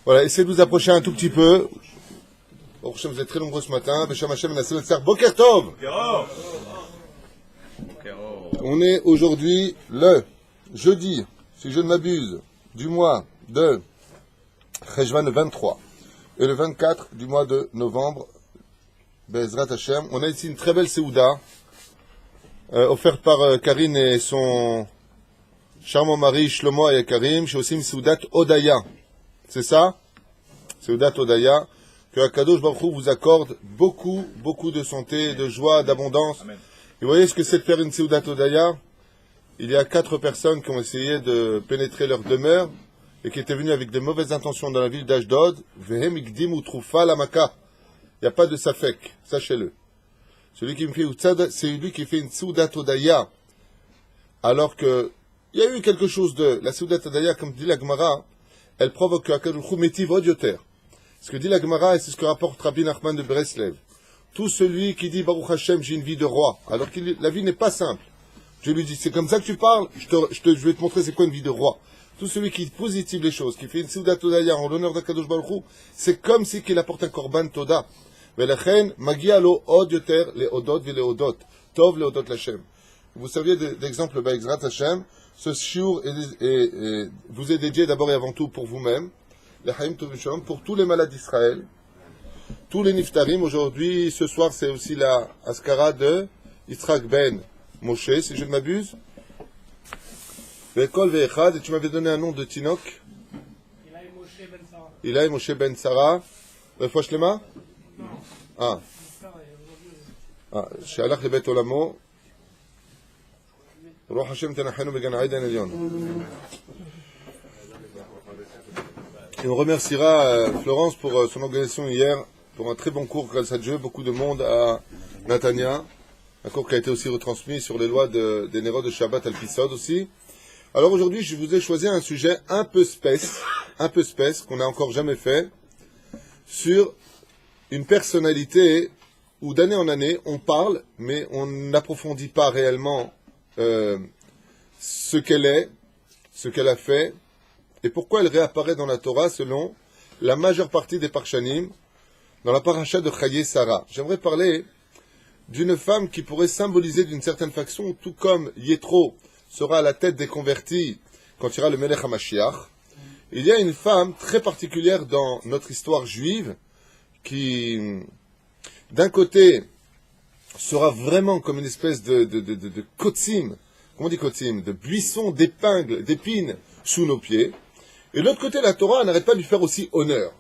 Voilà, essayez de vous approcher un tout petit peu. Bon, vous êtes très nombreux ce matin. Besham Hashem, Boker Tov. On est aujourd'hui le jeudi, si je ne m'abuse, du mois de Cheshvan le 23 et le 24 du mois de novembre, Bezrat Hashem. On a ici une très belle Seouda offerte par Karine et son charmant mari Shlomo et Karim. J'ai aussi une Seudat Odaya. C'est ça? Seudat Odaya. Que Akadosh Baruch Hu vous accorde beaucoup de santé, de joie, d'abondance. Amen. Et vous voyez ce que c'est de faire une Seudat Odaya? Il y a 4 personnes qui ont essayé de pénétrer leur demeure et qui étaient venues avec de mauvaises intentions dans la ville d'Ashdod. Vehem ikdim utrufa la maka. Il n'y a pas de safek, sachez-le. Celui qui me fait Utsad, c'est lui qui fait une Seudat Odaya. Alors que, il y a eu quelque chose de, la Seudat Odaya, comme dit la Gemara, elle provoque que Akadosh Baruch Hu métive odioter. Ce que dit la Gemara, et c'est ce que rapporte Rabbi Nachman de Breslev. Tout celui qui dit Baruch Hashem, j'ai une vie de roi, alors que la vie n'est pas simple. Je lui dis, c'est comme ça que tu parles, je vais te montrer c'est quoi une vie de roi. Tout celui qui positive les choses, qui fait une Seudat Odaya en l'honneur d'Akadosh Baruch Hu, c'est comme si qu'il apporte un korban toda. Velechen, magia lo od yoter, le odot ve le odot. Tov le odot l'Hashem. Vous saviez d'exemple, Ba'ezrat Hashem, ce shiur vous est dédié d'abord et avant tout pour vous-même, pour tous les malades d'Israël, tous les niftarim. Aujourd'hui, ce soir, c'est aussi la askara de Yitzhak ben Moshe, si je ne m'abuse. Ve'kol ve'echad, et tu m'avais donné un nom de Tinok. Ilaï Moshe ben Sarah. Refoua shlema? Ah. She'alach lebet olamo. Ruach Hashem tenachenu began Aïdan Elion. Et on remerciera Florence pour son organisation hier, pour un très bon cours grâce à Dieu, beaucoup de monde à Natania, un cours qui a été aussi retransmis sur les lois des Nérot de Shabbat Al-Pisod aussi. Alors aujourd'hui, je vous ai choisi un sujet un peu space, qu'on n'a encore jamais fait, sur une personnalité où d'année en année, on parle, mais on n'approfondit pas réellement ce qu'elle est, ce qu'elle a fait, et pourquoi elle réapparaît dans la Torah selon la majeure partie des Parshanim, dans la paracha de Chaye Sarah. J'aimerais parler d'une femme qui pourrait symboliser d'une certaine façon, tout comme Yétro sera à la tête des convertis quand il y aura le Melech HaMashiach. Il y a une femme très particulière dans notre histoire juive qui, d'un côté, sera vraiment comme une espèce de kotzim, comment on dit kotzim, de buisson d'épines sous nos pieds. Et de l'autre côté, la Torah n'arrête pas de lui faire aussi honneur.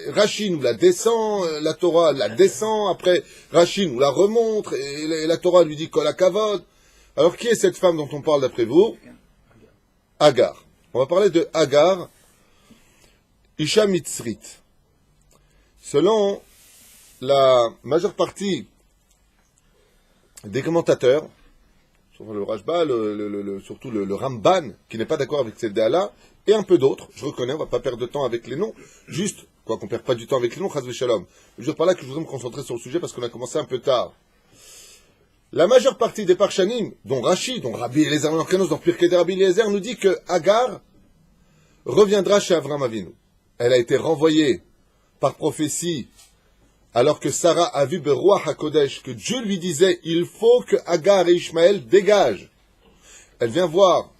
Rashi nous la descend, la Torah la descend, après Rashi nous la remontre, et la Torah lui dit Kol HaKavod. Alors qui est cette femme dont on parle d'après vous? Agar. On va parler de Agar, Isha Mitzrit. Selon la majeure partie des commentateurs, sur le Rashba, surtout le Ramban, qui n'est pas d'accord avec cette déa-là, et un peu d'autres, je reconnais, on ne va pas perdre de temps avec les noms, juste, quoi qu'on ne perde pas du temps avec les noms, chas v'shalom. Je veux dire par là que je voudrais me concentrer sur le sujet parce qu'on a commencé un peu tard. La majeure partie des Parshanim, dont Rashi, dont Rabbi Eliezer ben Orkanos, dans Pirkei de Rabbi Eliezer, nous dit que Agar reviendra chez Avram Avinu. Elle a été renvoyée par prophétie, alors que Sarah a vu Beruach HaKodesh, que Dieu lui disait, il faut que Agar et Ishmaël dégagent. Elle vient voir,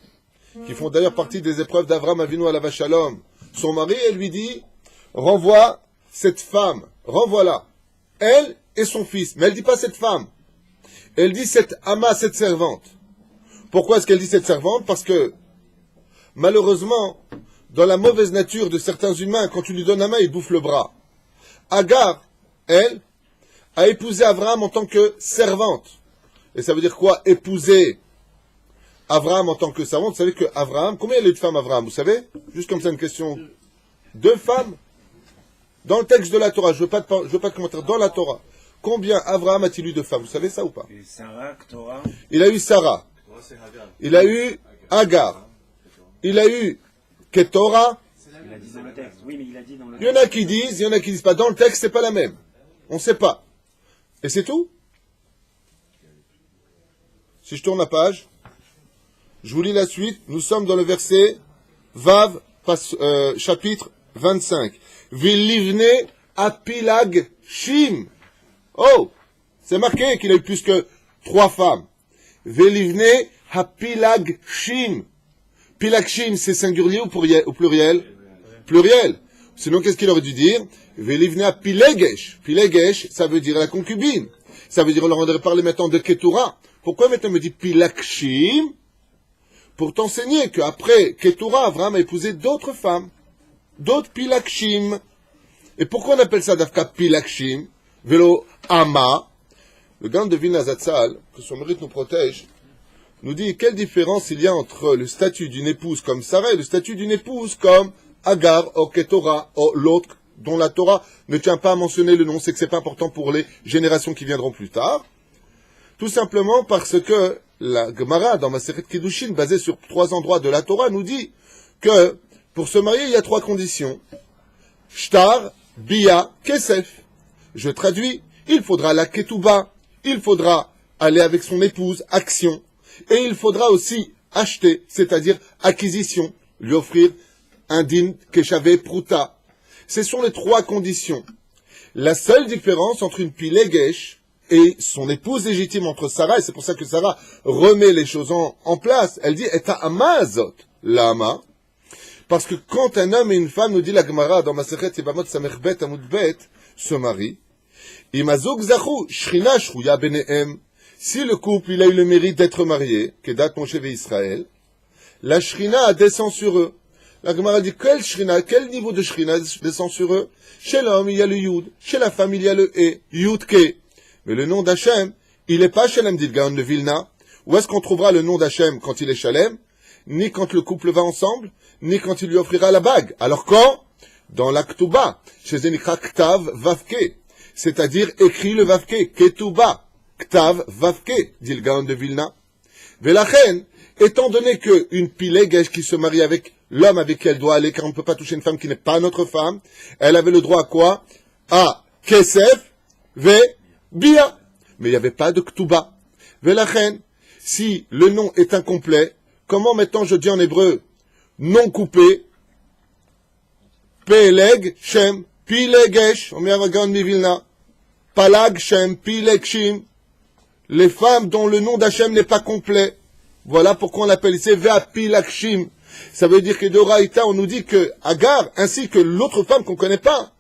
qui font d'ailleurs partie des épreuves d'Avram Avinu à la Vachalom. Son mari, elle lui dit, renvoie cette femme, renvoie-la. Elle et son fils. Mais elle dit pas cette femme. Elle dit cette ama, cette servante. Pourquoi est-ce qu'elle dit cette servante? Parce que, malheureusement, dans la mauvaise nature de certains humains, quand tu lui donnes la main, il bouffe le bras. Agar, elle, a épousé Abraham en tant que servante. Et ça veut dire quoi, épouser Abraham en tant que servante? Vous savez que Abraham, combien il y a eu de femmes Abraham, vous savez? Juste comme ça une question. 2 femmes? Dans le texte de la Torah, je veux pas de commentaire, dans la Torah. Combien Abraham a-t-il eu de femmes? Vous savez ça ou pas? Il a eu Sarah. Il a eu Agar. Il a eu Ketora. Il a dit dans le texte. Oui, mais il a dit dans le texte. Il y en a qui disent, il y en a qui disent pas. Dans le texte, c'est pas la même. On ne sait pas. Et c'est tout. Si je tourne la page, je vous lis la suite. Nous sommes dans le verset Vav, chapitre 25. Vilivne apilag shim. Oh, c'est marqué qu'il a eu plus que 3 femmes. Vilivne apilag shim. Pilag shim, c'est singulier ou pluriel? Pluriel. Sinon, qu'est-ce qu'il aurait dû dire? Vilivne apilegesh. Pilegesh, ça veut dire la concubine. Ça veut dire, on aurait parlé maintenant de Ketura. Pourquoi maintenant on me dit Pilakshim? Pour t'enseigner qu'après Ketura, Abraham a épousé d'autres femmes. D'autres Pilakshim. Et pourquoi on appelle ça Dafka Pilakshim? Vélo Ama. Le Gaon de Vilna Zatzal, que son mérite nous protège, nous dit quelle différence il y a entre le statut d'une épouse comme Sarah et le statut d'une épouse comme Agar ou Ketura ou l'autre dont la Torah ne tient pas à mentionner le nom, c'est que c'est pas important pour les générations qui viendront plus tard. Tout simplement parce que la Gemara, dans Masechet Kiddushin, basée sur 3 endroits de la Torah, nous dit que pour se marier, il y a 3 conditions. Shtar, Bia, Kesef. Je traduis, il faudra la Ketouba, il faudra aller avec son épouse, action, et il faudra aussi acheter, c'est-à-dire acquisition, lui offrir un din Keshavé Pruta. Ce sont les 3 conditions. La seule différence entre une Pilegesh et son épouse légitime entre Sarah, et c'est pour ça que Sarah remet les choses en place, elle dit « Eta amazot lama » parce que quand un homme et une femme, nous dit la Gemara dans Masechet Yevamot Samechbet Amudbet, se marient, Imazog zachu shrina shruya benehem, si le couple il a eu le mérite d'être marié, Kedat Moshe Israël, la shrina descend sur eux. La Gemara dit, quel niveau de shrina descend sur eux? Chez l'homme, il y a le yud. Chez la femme, il y a le e. Yud ke. Mais le nom d'Hachem, il n'est pas Shalem, dit le Gaon de Vilna. Où est-ce qu'on trouvera le nom d'Hachem quand il est Shalem? Ni quand le couple va ensemble, ni quand il lui offrira la bague. Alors quand? Dans la Ktuba. Chez Zenikra Ktav Vavke. C'est-à-dire écrit le Vavke. Ketuba. Ktav Vavke, dit le Gaon de Vilna. Velachen, étant donné qu'une pilegesh qui se marie avec l'homme avec qui elle doit aller, car on ne peut pas toucher une femme qui n'est pas notre femme, elle avait le droit à quoi? À Kesef, Ve, Bia. Mais il n'y avait pas de Ktuba. Velachen, si le nom est incomplet, comment maintenant je dis en hébreu non coupé? Peleg, Shem, Pilegesh, on met un Gaon de Vilna. Palag, Shem, Pilegshim. Les femmes dont le nom d'Hachem n'est pas complet. Voilà pourquoi on l'appelle ici Vea Pilakshim. Ça veut dire que de Raïta, on nous dit que Agar, ainsi que l'autre femme qu'on ne connaît pas,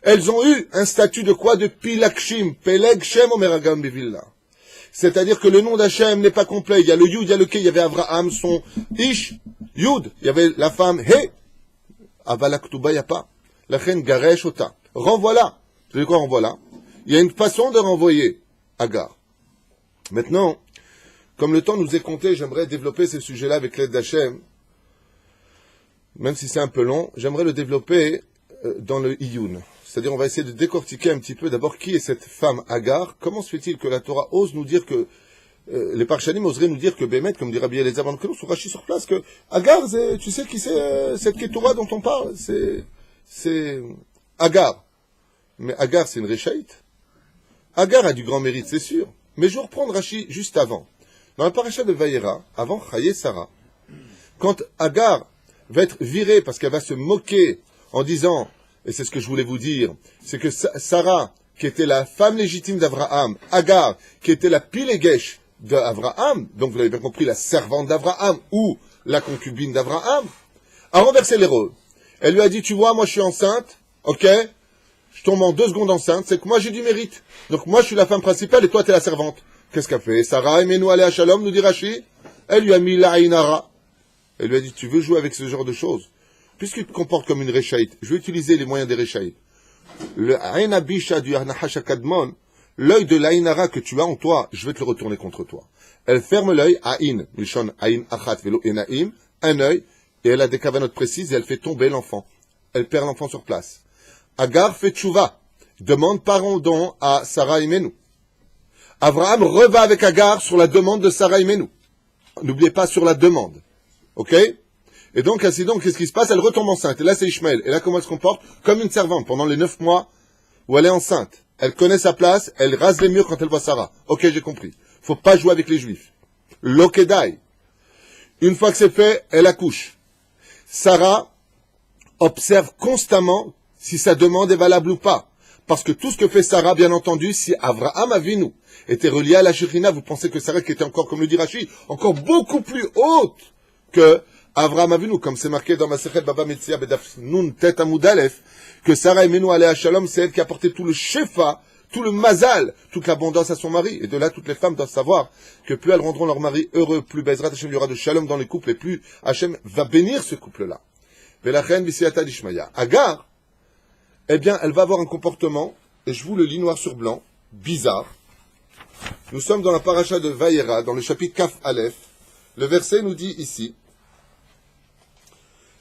elles ont eu un statut de quoi? De Pilakshim. Peleg Shem Omeragam Bivilla. C'est-à-dire que le nom d'Hachem n'est pas complet. Il y a le Yud, il y a le Ke, il y avait Avraham, son Ish, Yud. Il y avait la femme He. Avalaktuba, il n'y a pas. La reine Garesh Ota. Renvoie-la. Vous savez quoi, renvoie-la? Il y a une façon de renvoyer Agar. Maintenant, comme le temps nous est compté, j'aimerais développer ce sujet-là avec l'aide d'Hachem. Même si c'est un peu long, j'aimerais le développer dans le Iyun. C'est-à-dire, on va essayer de décortiquer un petit peu d'abord qui est cette femme Agar. Comment se fait-il que la Torah ose nous dire que, les Parchanim oseraient nous dire que Bémet, comme dit Rabbi Eliezer Ben Kelou, sur Rashi sur place, que Agar, tu sais qui c'est cette Ketura dont on parle? C'est Agar. Mais Agar, c'est une Réchaïte. Agar a du grand mérite, c'est sûr. Mais je vais reprendre Rashi juste avant. Dans la paracha de Vayera, avant Chaye Sarah, quand Agar va être virée parce qu'elle va se moquer en disant, et c'est ce que je voulais vous dire, c'est que Sarah, qui était la femme légitime d'Abraham, Agar, qui était la pilegesh d'Abraham, donc vous l'avez bien compris, la servante d'Abraham ou la concubine d'Abraham, a renversé les rôles. Elle lui a dit, tu vois, moi je suis enceinte, ok? Je tombe en 2 secondes enceinte, c'est que moi j'ai du mérite. Donc moi je suis la femme principale et toi tu es la servante. Qu'est-ce qu'elle fait? Sarah, aimez-nous aller à Shalom, nous dit Rashi. Elle lui a mis la Ainara. Elle lui a dit, tu veux jouer avec ce genre de choses? Puisqu'il te comporte comme une Réchaïte, je vais utiliser les moyens des Réchaïtes. Le Ainabisha du Nahash Kadmon, l'œil de l'Ainara que tu as en toi, je vais te le retourner contre toi. Elle ferme l'œil, Aïn, Mishon, Aïn, Achat, Velo, Enaïm, un œil, et elle a des cavanotes précises et elle fait tomber l'enfant. Elle perd l'enfant sur place. Agar fait tchouva, demande pardon à Sarah Imenu. Abraham reva avec Agar sur la demande de Sarah Imenu. N'oubliez pas sur la demande. Ok? Et donc, ainsi donc, qu'est-ce qui se passe? Elle retombe enceinte. Et là, c'est Ishmaël. Et là, comment elle se comporte? Comme une servante pendant les 9 mois où elle est enceinte. Elle connaît sa place, elle rase les murs quand elle voit Sarah. Ok, j'ai compris. Faut pas jouer avec les Juifs. Lokedai. Une fois que c'est fait, elle accouche. Sarah observe constamment si sa demande est valable ou pas. Parce que tout ce que fait Sarah, bien entendu, si Avraham Avinu était relié à la Shekhinah, vous pensez que Sarah, qui était encore, comme le dit Rashi, encore beaucoup plus haute que Avraham Avinu, comme c'est marqué dans Masechet Baba Metzia Bedaf Nun Tet Amud Aleph, que Sarah Emenu Alea Shalom, c'est elle qui a apporté tout le shefa, tout le mazal, toute l'abondance à son mari. Et de là, toutes les femmes doivent savoir que plus elles rendront leur mari heureux, plus Bezrat Hashem, il y aura de shalom dans les couples, et plus Hashem va bénir ce couple-là. Velachen Bisiata Dishmaya. Agar, eh bien, elle va avoir un comportement, et je vous le lis noir sur blanc, bizarre. Nous sommes dans la paracha de Vayera, dans le chapitre Kaf Aleph. Le verset nous dit ici,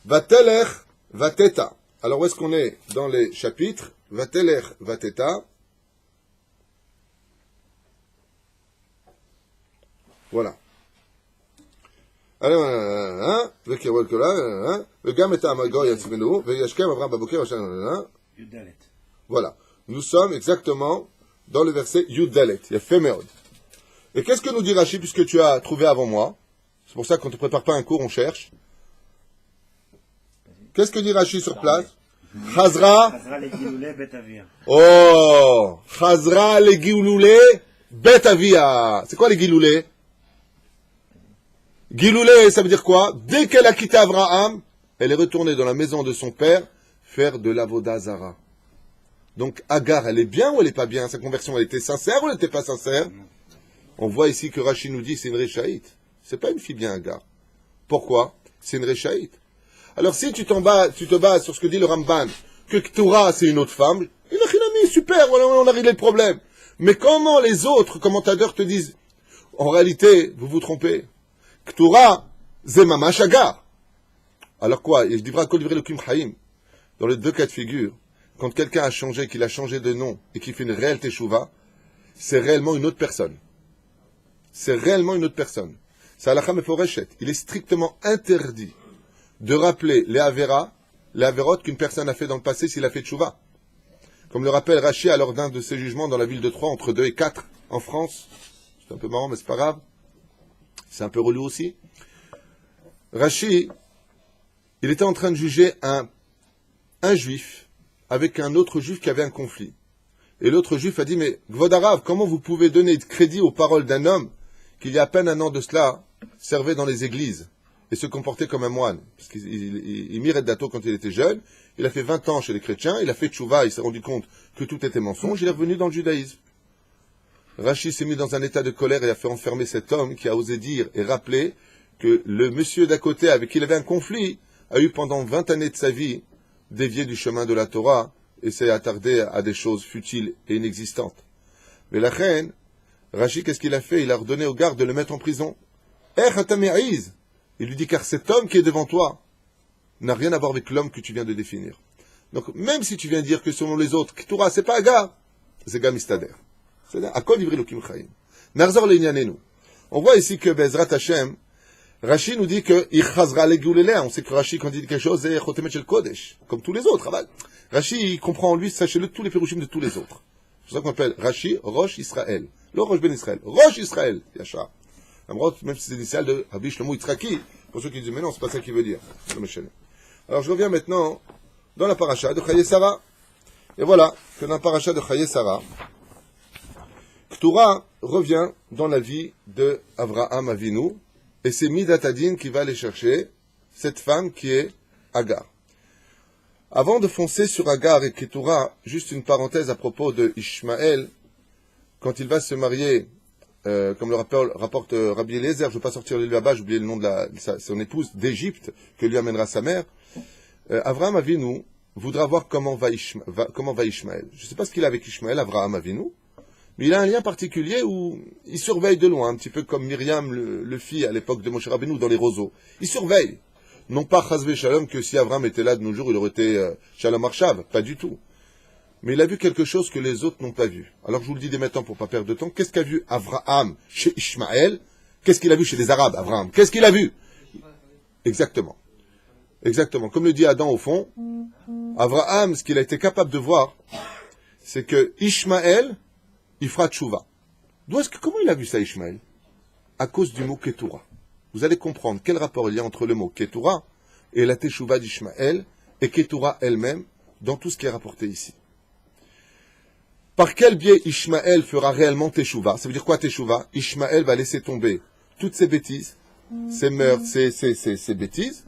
Vatelech Vateta. Alors, où est-ce qu'on est dans les chapitres? Vatelech Vateta. Voilà. Voilà. Nous sommes exactement dans le verset Yuddalet. Il y a Femeod. Et qu'est-ce que nous dit Rashi, puisque tu as trouvé avant moi? C'est pour ça qu'on ne te prépare pas un cours, on cherche. Qu'est-ce que dit Rashi sur place? Chazra. Chazra le Giloulé Bet Avia. Oh! Chazra le Giloulé Bet Avia. C'est quoi les Giloulé? Giloulé, ça veut dire quoi? Dès qu'elle a quitté Abraham, elle est retournée dans la maison de son père faire de l'avoda zara. Donc Agar, elle est bien ou elle est pas bien? Sa conversion, elle était sincère ou elle n'était pas sincère? On voit ici que Rashi nous dit c'est une réchaïte. C'est pas une fille bien Agar. Pourquoi? C'est une réchaïte. Alors si tu te bases sur ce que dit le Ramban, que Ktura c'est une autre femme, il a rien super, voilà, on a réglé le problème. Mais comment les autres commentateurs te disent, en réalité, vous vous trompez. Ktura, c'est mamash Agar. Alors quoi? Il dira kol divrei Elokim Chaim. Dans les deux cas de figure, quand quelqu'un a changé, qu'il a changé de nom et qu'il fait une réelle teshuva, c'est réellement une autre personne. C'est réellement une autre personne. C'est halakha meforeshet. Il est strictement interdit de rappeler les avérotes qu'une personne a fait dans le passé s'il a fait teshuva. Comme le rappelle Rashi lors d'un de ses jugements dans la ville de Troyes, entre 2 et 4 en France. C'est un peu marrant, mais c'est pas grave. C'est un peu relou aussi. Rashi, il était en train de juger un juif avec un autre juif qui avait un conflit. Et l'autre juif a dit, mais Gvodarav, comment vous pouvez donner de crédit aux paroles d'un homme qui, il y a à peine un an de cela, servait dans les églises et se comportait comme un moine? Parce qu'il mirait dato quand il était jeune, il a fait 20 ans chez les chrétiens, il a fait tchouva, il s'est rendu compte que tout était mensonge, il est revenu dans le judaïsme. Rashi s'est mis dans un état de colère et a fait enfermer cet homme qui a osé dire et rappeler que le monsieur d'à côté avec qui il avait un conflit a eu pendant 20 années de sa vie dévié du chemin de la Torah et s'est attardé à des choses futiles et inexistantes. Mais la reine, Rashi, qu'est-ce qu'il a fait? Il a ordonné aux gardes de le mettre en prison. Il lui dit, car cet homme qui est devant toi n'a rien à voir avec l'homme que tu viens de définir. Donc, même si tu viens dire que selon les autres, K'tura, c'est pas Agar, c'est Gamistader. C'est-à-dire, Akol Ivri Lokim Chaim. Narzor Leinianenu. On voit ici que Bezrat Hashem, Rashi nous dit que Ichazra Legoulelea. On sait que Rashi, quand il dit quelque chose, c'est Chotemet Shel Kodesh, comme tous les autres. Rashi, il comprend en lui, sachez-le, tous les pérushim de tous les autres. C'est pour ça qu'on appelle Rashi Rosh Israël. Le Rosh Ben Israël. Rosh Israël, Yachar. Même si c'est l'initial de Rabbi Shlomo Yitzhaki, pour ceux qui disent, mais non, c'est pas ça qu'il veut dire. Alors, je reviens maintenant dans la paracha de Chaye Sarah. Et voilà, que dans la paracha de Chaye Sarah, K'tura revient dans la vie de Avraham Avinu, et c'est Midatadin qui va aller chercher cette femme qui est Agar. Avant de foncer sur Agar et K'tura, juste une parenthèse à propos de Ishmaël, quand il va se marier, comme le rapporte Rabbi Eliezer, je ne veux pas sortir le là-bas, j'ai oublié le nom de son épouse d'Égypte, que lui amènera sa mère, Avraham Avinu voudra voir comment va Ishmaël. Je ne sais pas ce qu'il a avec Ishmaël, Avraham Avinu, mais il a un lien particulier où il surveille de loin, un petit peu comme Myriam le fit à l'époque de Moshe Rabbeinu dans les roseaux. Il surveille. Non pas Chazvé Shalom que si Avraham était là de nos jours, il aurait été Shalom Arshav, pas du tout. Mais il a vu quelque chose que les autres n'ont pas vu. Alors je vous le dis dès maintenant pour pas perdre de temps. Qu'est-ce qu'a vu Avraham chez Ishmaël? Qu'est-ce qu'il a vu chez les Arabes, Avraham? Qu'est-ce qu'il a vu? Exactement. Exactement. Comme le dit Adam au fond, Avraham, ce qu'il a été capable de voir, c'est que Ishmaël, il fera tchouva. Comment il a vu ça, Ishmaël? À cause du mot Ketura. Vous allez comprendre quel rapport il y a entre le mot Ketura et la teshuva d'Ishmaël et Ketura elle-même dans tout ce qui est rapporté ici. Par quel biais Ishmaël fera réellement Teshuvah? Ça veut dire quoi Teshuvah? Ishmaël va laisser tomber toutes ses bêtises, ses meurtres, ses bêtises,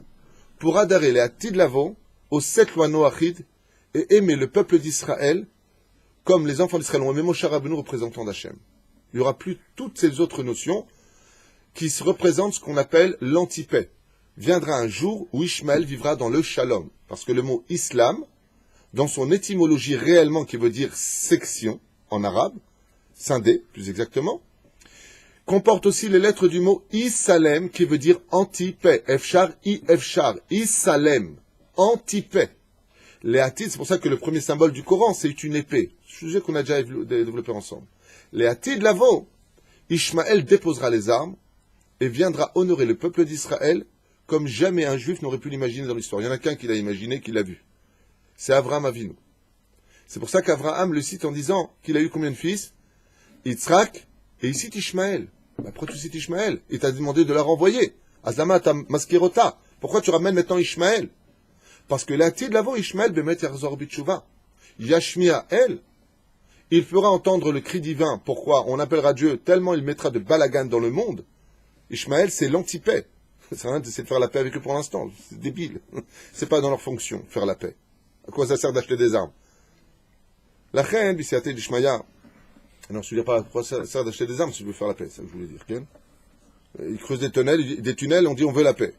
pour adhérer les Atid Lavo aux 7 lois Noachid et aimer le peuple d'Israël comme les enfants d'Israël ont aimé Moshe Rabbeinu, représentant d'Hachem. Il n'y aura plus toutes ces autres notions qui se représentent ce qu'on appelle l'antipaix. Viendra un jour où Ishmaël vivra dans le shalom, parce que le mot islam, dans son étymologie réellement qui veut dire section en arabe, scindé plus exactement, comporte aussi les lettres du mot Isalem qui veut dire anti-paix. Efshar, Efshar, Isalem, anti-paix. Les Hatid, c'est pour ça que le premier symbole du Coran, c'est une épée. Sujet qu'on a déjà développé ensemble. Les Hatid Lavo, Ishmaël déposera les armes et viendra honorer le peuple d'Israël comme jamais un juif n'aurait pu l'imaginer dans l'histoire. Il y en a qu'un qui l'a imaginé, qui l'a vu. C'est Avraham Avinu. C'est pour ça qu'Avraham le cite en disant qu'il a eu combien de fils? Yitzhak, et il cite Ishmaël. Pourquoi tu cites Ishmaël? Il t'a demandé de la renvoyer. Azama ta maskirota. Pourquoi tu ramènes maintenant Ishmaël? Parce que l'Atid Lavo Ishmaël bemet yarzor bitshuva. Yashmia el. Il fera entendre le cri divin. Pourquoi? On appellera Dieu tellement il mettra de balagan dans le monde. Ishmaël, c'est l'anti-paix. C'est rien d'essayer de faire la paix avec eux pour l'instant. C'est débile. C'est pas dans leur fonction, faire la paix. À quoi ça sert d'acheter des armes? La reine, Bissiaté d'Ishmaïa. Non, je ne veux pas à quoi ça sert d'acheter des armes si je veux faire la paix, c'est ça que je voulais dire. Ils creusent des tunnels, on dit on veut la paix.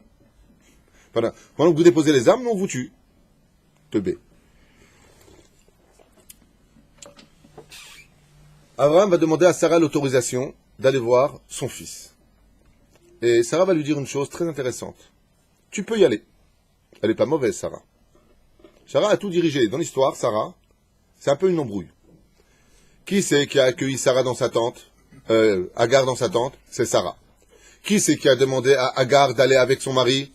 Voilà. Pendant que vous déposez les armes, nous on vous tue. Teubé. Abraham va demander à Sarah l'autorisation d'aller voir son fils. Et Sarah va lui dire une chose très intéressante. Tu peux y aller. Elle n'est pas mauvaise, Sarah. Sarah a tout dirigé. Dans l'histoire, Sarah, c'est un peu une embrouille. Qui c'est qui a accueilli Sarah dans sa tente, Agar dans sa tente? C'est Sarah. Qui c'est qui a demandé à Agar d'aller avec son mari?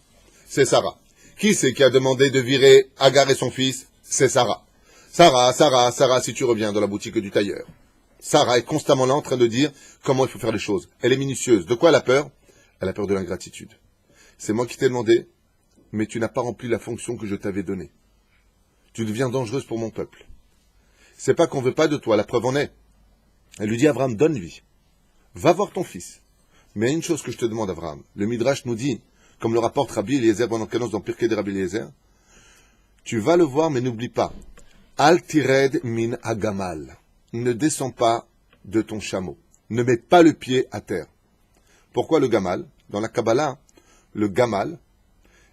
C'est Sarah. Qui c'est qui a demandé de virer Agar et son fils? C'est Sarah. Sarah, si tu reviens dans la boutique du tailleur. Sarah est constamment là en train de dire comment il faut faire les choses. Elle est minutieuse. De quoi elle a peur? Elle a peur de l'ingratitude. C'est moi qui t'ai demandé, mais tu n'as pas rempli la fonction que je t'avais donnée. Tu deviens dangereuse pour mon peuple. C'est pas qu'on veut pas de toi, la preuve en est. Elle lui dit, Abraham, donne vie. Va voir ton fils. Mais une chose que je te demande, Abraham. Le Midrash nous dit, comme le rapporte Rabbi Eliezer, dans Pirkei de Rabbi Eliezer, tu vas le voir, mais n'oublie pas. Al tired min agamal. Ne descends pas de ton chameau. Ne mets pas le pied à terre. Pourquoi le gamal? Dans la Kabbalah, le gamal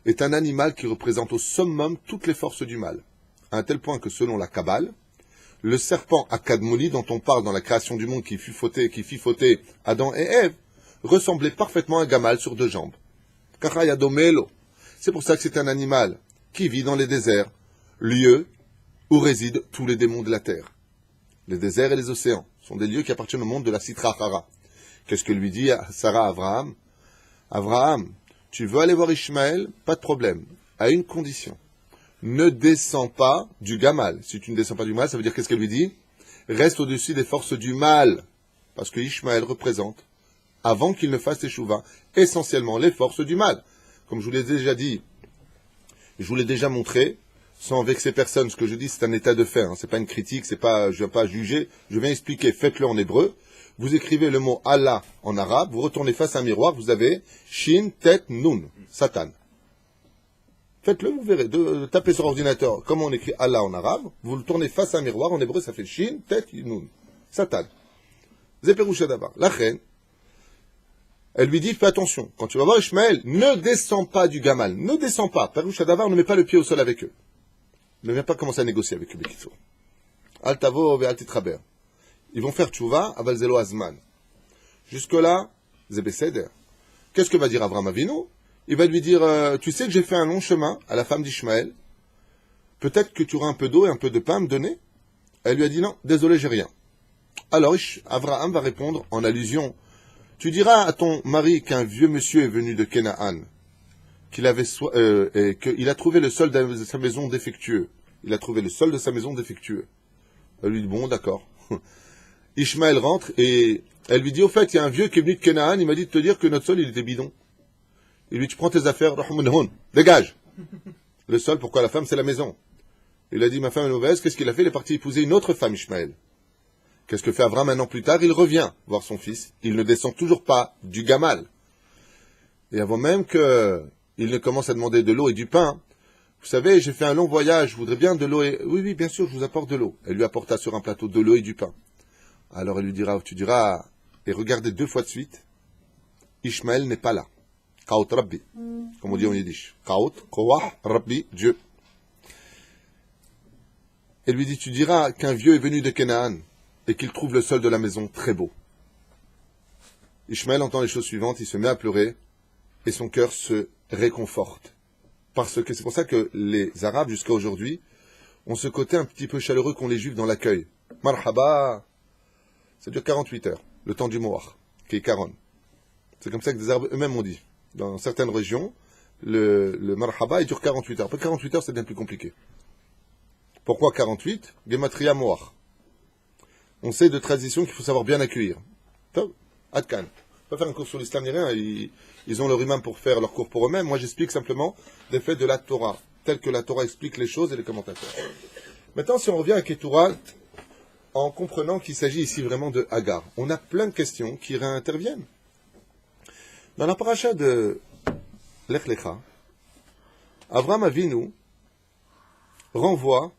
est un animal qui représente au summum toutes les forces du mal. À un tel point que selon la Kabbale, le serpent Akadmoli, dont on parle dans la création du monde qui fit fauter Adam et Ève, ressemblait parfaitement à un gamal sur 2 jambes. Kachayadomelo. C'est pour ça que c'est un animal qui vit dans les déserts, lieu où résident tous les démons de la terre. Les déserts et les océans sont des lieux qui appartiennent au monde de la Sitra Hara. Qu'est-ce que lui dit Sarah à Abraham? Abraham, tu veux aller voir Ishmaël? Pas de problème, à une condition. Ne descends pas du gamal. Si tu ne descends pas du mal, ça veut dire qu'est-ce qu'elle lui dit? Reste au-dessus des forces du mal. Parce que Ishmaël représente, avant qu'il ne fasse teshuva, essentiellement les forces du mal. Comme je vous l'ai déjà dit, je vous l'ai déjà montré, sans vexer personne, ce que je dis c'est un état de fait, c'est pas une critique, je ne viens pas juger, je viens expliquer, faites-le en hébreu. Vous écrivez le mot Allah en arabe, vous retournez face à un miroir, vous avez Shin, Tet, Nun, Satan. Faites-le, vous verrez. Tapez sur ordinateur comment on écrit Allah en arabe, vous le tournez face à un miroir, en hébreu ça fait Shin, Tet, Nun, Satan. Zeperoucha d'abord. La reine, elle lui dit, fais attention, quand tu vas voir Ishmaël, ne descends pas du gamal, ne descends pas. Peroucha d'abord, ne mets pas le pied au sol avec eux. Ne viens pas commencer à négocier avec eux, Bekitso. Altavo ve altitraber. Ils vont faire tchouva, aval zelo azman. Jusque-là, zebeseder. Qu'est-ce que va dire Avraham Avinu? Il va lui dire, tu sais que j'ai fait un long chemin à la femme d'Ishmaël. Peut-être que tu auras un peu d'eau et un peu de pain à me donner? Elle lui a dit non, désolé, j'ai rien. Alors Avraham va répondre en allusion. Tu diras à ton mari qu'un vieux monsieur est venu de Canaan, qu'il a trouvé le sol de sa maison défectueux. Il a trouvé le sol de sa maison défectueux. Elle lui dit, bon, d'accord. Ishmaël rentre et elle lui dit, au fait, il y a un vieux qui est venu de Canaan, il m'a dit de te dire que notre sol, il était bidon. Il lui dit, tu prends tes affaires, dégage. Le sol, pourquoi la femme, c'est la maison. Il a dit, ma femme est mauvaise, qu'est-ce qu'il a fait? Il est parti épouser une autre femme, Ishmaël. Qu'est-ce que fait Avram un an plus tard? Il revient voir son fils. Il ne descend toujours pas du gamal. Et avant même qu'il ne commence à demander de l'eau et du pain, vous savez, j'ai fait un long voyage, je voudrais bien de l'eau et... Oui, oui, bien sûr, je vous apporte de l'eau. Elle lui apporta sur un plateau de l'eau et du pain. Alors elle lui dira, tu diras, et regardez 2 fois de suite, Ishmaël n'est pas là. Kaot Rabbi, comme on dit en yiddish. Kaot, Koah, Rabbi, Dieu. Elle lui dit, tu diras qu'un vieux est venu de Canaan et qu'il trouve le sol de la maison très beau. Ishmaël entend les choses suivantes, il se met à pleurer et son cœur se réconforte. Parce que c'est pour ça que les Arabes, jusqu'à aujourd'hui, ont ce côté un petit peu chaleureux qu'ont les Juifs dans l'accueil. Marhaba, ça dure 48 heures, le temps du Moar, qui est Karon. C'est comme ça que des Arabes eux-mêmes ont dit. Dans certaines régions, le Marhaba, il dure 48 heures. Après 48 heures, c'est bien plus compliqué. Pourquoi 48? Gematria Moar. On sait de tradition qu'il faut savoir bien accueillir. Adkan. Pas faire un cours sur l'islam ni rien, ils ont leur imam pour faire leur cours pour eux-mêmes. Moi, j'explique simplement les faits de la Torah, tels que la Torah explique les choses et les commentateurs. Maintenant, si on revient à Keturat, en comprenant qu'il s'agit ici vraiment de Hagar, on a plein de questions qui réinterviennent. Dans la paracha de Lech Lecha, Avram Avinu renvoie,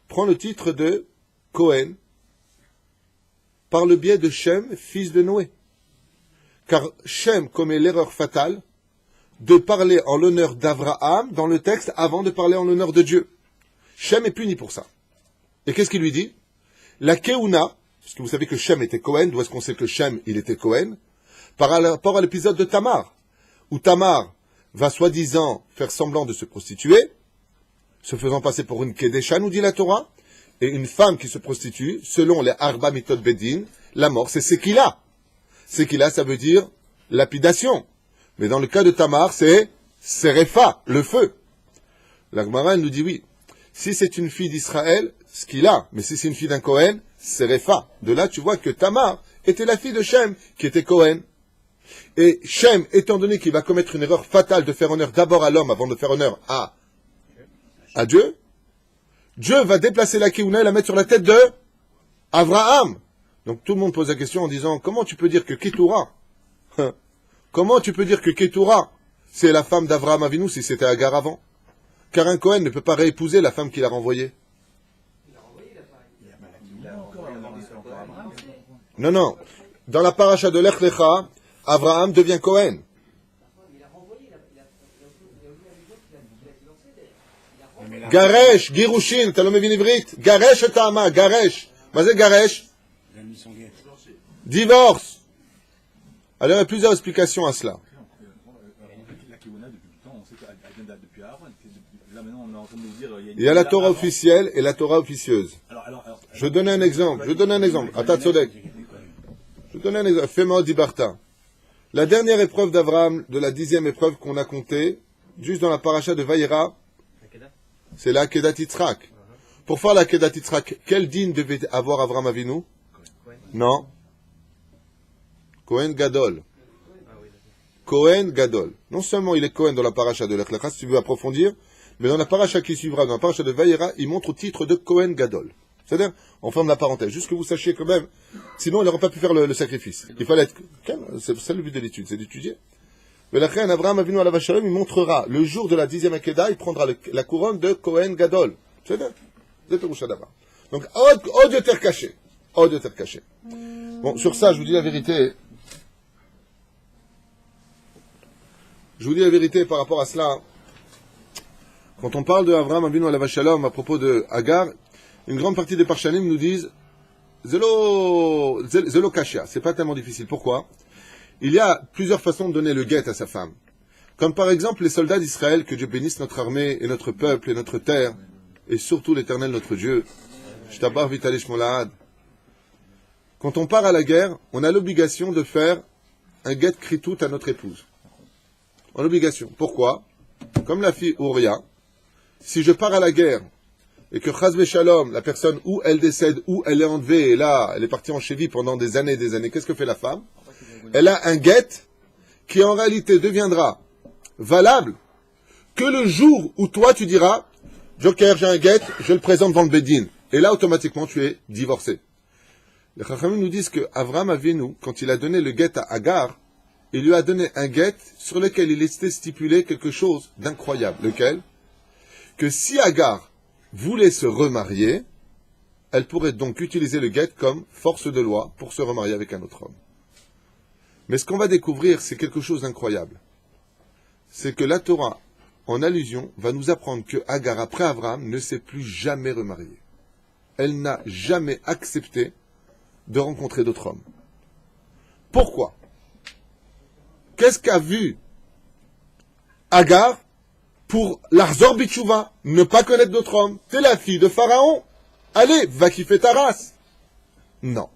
prend le titre de Cohen, par le biais de Shem, fils de Noé. Car Shem commet l'erreur fatale de parler en l'honneur d'Avraham dans le texte avant de parler en l'honneur de Dieu. Shem est puni pour ça. Et qu'est-ce qu'il lui dit? La Keuna, parce que vous savez que Shem était Cohen, d'où est-ce qu'on sait que Shem, il était Cohen? Par rapport à l'épisode de Tamar, où Tamar va soi-disant faire semblant de se prostituer, se faisant passer pour une Kedesha, nous dit la Torah, et une femme qui se prostitue, selon les Arba Mitot Bedin, la mort, c'est Sekila. Sekila, ça veut dire lapidation. Mais dans le cas de Tamar, c'est Serefa, le feu. La Gemara, elle nous dit oui. Si c'est une fille d'Israël, Skila. Mais si c'est une fille d'un Cohen, Serefa. De là, tu vois que Tamar était la fille de Shem, qui était Cohen. Et Shem, étant donné qu'il va commettre une erreur fatale de faire honneur d'abord à l'homme avant de faire honneur à Dieu, Dieu va déplacer la Keuna et la mettre sur la tête de Avraham. Donc tout le monde pose la question en disant, comment tu peux dire que Ketura, comment tu peux dire que Ketura, c'est la femme d'Avraham Avinu si c'était Hagar avant? Car un Cohen ne peut pas réépouser la femme qu'il a renvoyée. Non, non. Dans la paracha de Lech Lecha, Avraham devient Cohen. Garesh, Girushin, t'as l'homme ivrit. Garesh et Tama, Garesh. Mazé Garesh. Divorce. Alors il y a plusieurs explications à cela. Il y a la Torah officielle et la Torah officieuse. Je donne un exemple. Attends, Tzodek. Je donne un exemple. Fais-moi Dibarta. La dernière épreuve d'Abraham, de la 10e épreuve qu'on a comptée, juste dans la paracha de Vayera, c'est la Kedat Yitzhak. Pour faire la Kedat Yitzhak, quel dîne devait avoir Avraham Avinu? Non. Cohen Gadol. Cohen Gadol. Non seulement il est Cohen dans la paracha de Lech Lecha, si tu veux approfondir, mais dans la paracha qui suivra, dans la paracha de Vayera, il montre au titre de Cohen Gadol. C'est-à-dire, on ferme la parenthèse, juste que vous sachiez quand même, sinon il n'aurait pas pu faire le sacrifice. Il fallait être... C'est ça le but de l'étude, c'est d'étudier. Mais la reine Avraham Avinu alav shalom, il montrera, le jour de la 10e Akedah, il prendra la couronne de Cohen Gadol. C'est-à-dire, c'est Perusha d'Abraham. Donc, Od Yoter caché. Od Yoter caché. Bon, sur ça, je vous dis la vérité. Je vous dis la vérité par rapport à cela. Quand on parle de Avraham Avinu alav shalom à propos de Hagar, une grande partie des Parshanim nous disent Zelo Kashia, c'est pas tellement difficile. Pourquoi? Il y a plusieurs façons de donner le guet à sa femme. Comme par exemple les soldats d'Israël, que Dieu bénisse notre armée et notre peuple et notre terre, et surtout l'Éternel notre Dieu. Shtabar Vitalish Molahad. Quand on part à la guerre, on a l'obligation de faire un guet kritout à notre épouse. En obligation. Pourquoi? Comme la fille Uriah, si je pars à la guerre, et que Chaz Shalom, la personne où elle décède, où elle est enlevée, et là, elle est partie en chéville pendant des années, qu'est-ce que fait la femme? Elle a un guet qui en réalité deviendra valable que le jour où toi tu diras, Joker, j'ai un guet, je le présente devant le Bédine. Et là, automatiquement, tu es divorcé. Les Chachamim nous disent que Avram Avinu, quand il a donné le guet à Agar, il lui a donné un guet sur lequel il était stipulé quelque chose d'incroyable. Lequel? Que si Agar voulait se remarier, elle pourrait donc utiliser le guet comme force de loi pour se remarier avec un autre homme. Mais ce qu'on va découvrir, c'est quelque chose d'incroyable. C'est que la Torah, en allusion, va nous apprendre que Agar, après Avram, ne s'est plus jamais remariée. Elle n'a jamais accepté de rencontrer d'autres hommes. Pourquoi? Qu'est-ce qu'a vu Agar pour l'Arzor Bitchouva, ne pas connaître d'autres hommes? T'es la fille de Pharaon. Allez, va kiffer ta race. Non.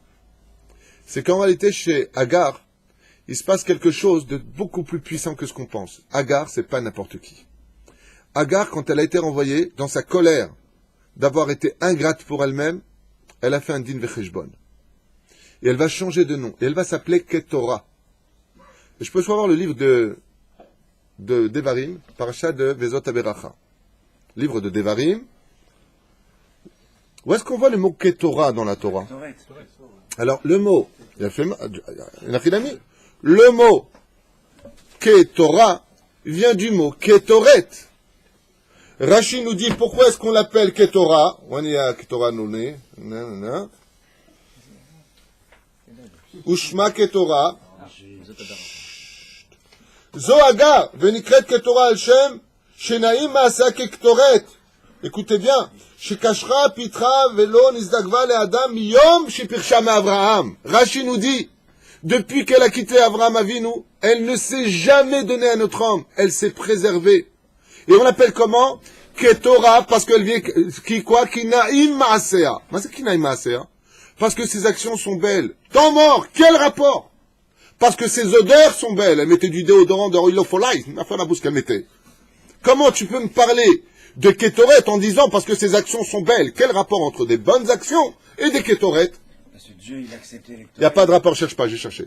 C'est qu'en réalité, chez Agar, il se passe quelque chose de beaucoup plus puissant que ce qu'on pense. Agar, c'est pas n'importe qui. Agar, quand elle a été renvoyée, dans sa colère d'avoir été ingrate pour elle-même, elle a fait un din vecheshbon. Et elle va changer de nom. Et elle va s'appeler Ketora. Et je peux soit voir le livre de Devarim, Parasha de Vezot Aberacha. Livre de Devarim. Où est-ce qu'on voit le mot Ketora dans la Torah? Alors, le mot, le mot Ketora vient du mot Ketoret. Rashi nous dit pourquoi est-ce qu'on l'appelle Ketora? Ketora noné. Ushma Ketora. Zohaga, venikret Ketora al-Shem, shenaim maasa kektoret. Écoutez bien. Shekashra pitra velo nizdagva le adam miyom shepirsha me'Avraham. Rashi nous dit, depuis qu'elle a quitté Avraham Avinu, elle ne s'est jamais donnée à notre homme. Elle s'est préservée. Et on l'appelle comment? Ketora, parce qu'elle vient, qui naim maasea. Mais c'est qui naim maasea? Parce que ses actions sont belles. Temps mort, quel rapport? Parce que ses odeurs sont belles. Elle mettait du déodorant de Oil of Life. Ma foi, la bouche qu'elle mettait. Comment tu peux me parler de Ketoret en disant parce que ses actions sont belles? Quel rapport entre des bonnes actions et des Ketoret? Parce que Dieu, il a accepté les... Il n'y a pas de rapport, cherche pas, j'ai cherché.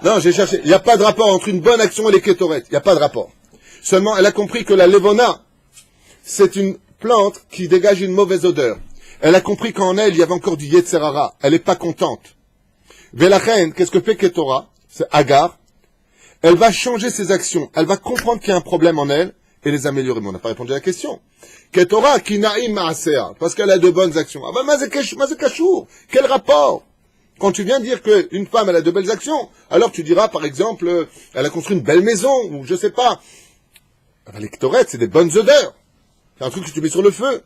Non, j'ai cherché. Il n'y a pas de rapport entre une bonne action et les Ketoret. Il n'y a pas de rapport. Seulement, elle a compris que la Levona, c'est une plante qui dégage une mauvaise odeur. Elle a compris qu'en elle, il y avait encore du Yetzerara. Elle n'est pas contente. Velachen, qu'est-ce que fait Ketora? C'est Agar. Elle va changer ses actions. Elle va comprendre qu'il y a un problème en elle et les améliorer. Mais on n'a pas répondu à la question. Ketora, ki naim maasea. Parce qu'elle a de bonnes actions. Ah ben, mazekashur. Quel rapport? Quand tu viens dire qu'une femme, elle a de belles actions, alors tu diras, par exemple, elle a construit une belle maison, ou je sais pas. Enfin, les Ketoret, c'est des bonnes odeurs. C'est un truc que tu mets sur le feu.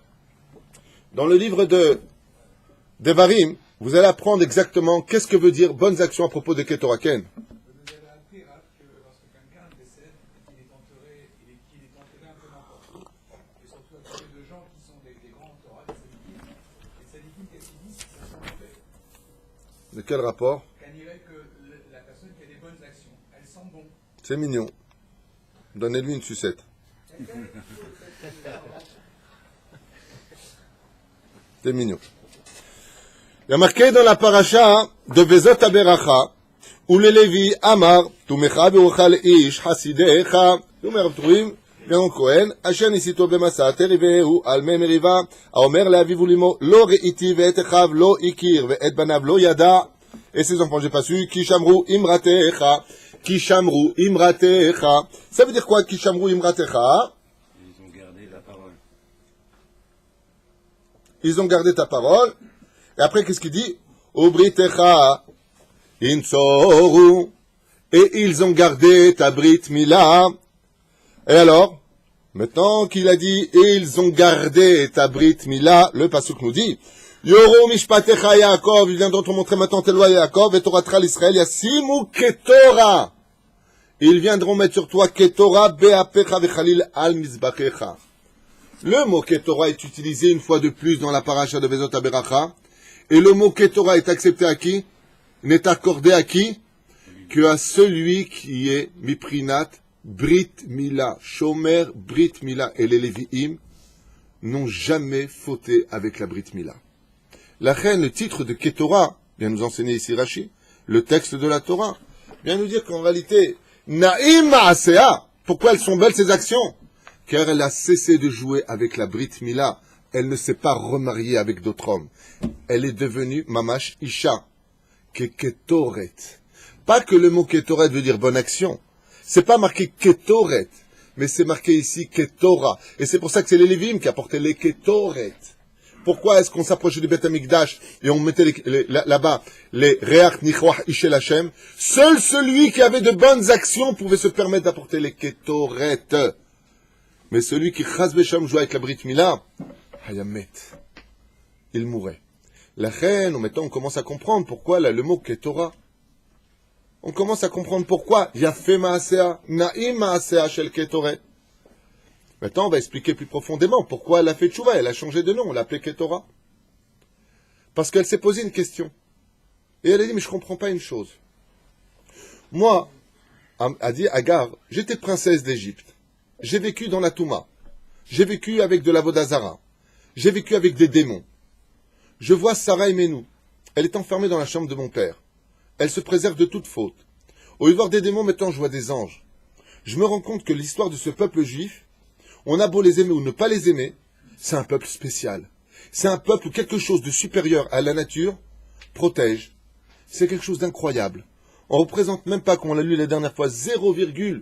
Dans le livre de Devarim, vous allez apprendre exactement qu'est-ce que veut dire bonnes actions à propos de Ketora Ken. Vous avez appris que lorsque quelqu'un décède et qu'il est enterré un peu n'importe où, et surtout entouré de gens qui sont des grands Torah, des sadikim, qu'est-ce qu'ils disent? Ça sent mauvais. De quel rapport? Qu'on dirait que la personne qui a des bonnes actions, elle sent bon. C'est mignon. Donnez-lui une sucette. C'est mignon. Il y a marqué dans la paracha de Vezot Aberacha, où le Lévi Amar, Tumecha ve'ocha le'ish hasidecha, Tumer Pturim, Yaron Cohen, Asher nisito b'masa, terivehu, al me meriva, Aomer le'aviv ulimo, lo re'iti ve'et echav, lo ikir, ve'et banav, lo yada, et ses enfants, j'ai pas su, ki shamru imratecha, ki shamru imratecha. Ça veut dire quoi, ki shamru imratecha? Ils ont gardé la parole. Ils ont gardé ta parole. Et après, qu'est-ce qu'il dit? Obritecha insoru. Et ils ont gardé ta brit mila. Et alors, maintenant qu'il a dit, et ils ont gardé ta brit mila, le pasuk nous dit, Yoro mishpatecha Yaakov, ils viendront te montrer maintenant tes lois Yaakov, et Toratra l'Israël, Yasimu ketora. Ils viendront mettre sur toi ketora be'apecha vechalil al mizbachecha. Le mot ketora est utilisé une fois de plus dans la paracha de Vezot Aberacha, et le mot ketora est accepté à qui? N'est accordé à qui? Que à celui qui est miprinat brit mila, shomer brit mila, et les Lévi'im n'ont jamais fauté avec la brit mila. La reine, le titre de ketora, vient nous enseigner ici Rashi, le texte de la Torah, vient nous dire qu'en réalité, naim maasea, Pourquoi elles sont belles ces actions? Car elle a cessé de jouer avec la Brit Mila. Elle ne s'est pas remariée avec d'autres hommes. Elle est devenue Mamash Isha, Keketoret. Pas que le mot Ketoret veut dire bonne action. C'est pas marqué Ketoret, mais c'est marqué ici Ketora. Et c'est pour ça que c'est les Lévim qui apportaient les Ketoret. Pourquoi est-ce qu'on s'approchait du Beth Amikdash et on mettait là-bas les Reach Nichwach Ishel Hashem? Seul celui qui avait de bonnes actions pouvait se permettre d'apporter les Ketoret. Mais celui qui Chaz Besham jouait avec la Brit Mila, Hayamet, il mourait. La reine, maintenant on commence à comprendre pourquoi là, le mot Ketora. On commence à comprendre pourquoi Yafé Maasea, Naïm Maasea Shel Ketoret. Maintenant on va expliquer plus profondément pourquoi elle a fait tchouva, elle a changé de nom, on l'a appelée Ketora. Parce qu'elle s'est posé une question. Et elle a dit, mais je comprends pas une chose. Moi, a dit Agar, j'étais princesse d'Égypte. J'ai vécu dans la Touma. J'ai vécu avec de la Vodazara. J'ai vécu avec des démons. Je vois Sarah et Menou. Elle est enfermée dans la chambre de mon père. Elle se préserve de toute faute. Au lieu de voir des démons, maintenant je vois des anges. Je me rends compte que l'histoire de ce peuple juif, on a beau les aimer ou ne pas les aimer, c'est un peuple spécial. C'est un peuple où quelque chose de supérieur à la nature protège. C'est quelque chose d'incroyable. On ne représente même pas, comme on l'a lu la dernière fois, 0,8%,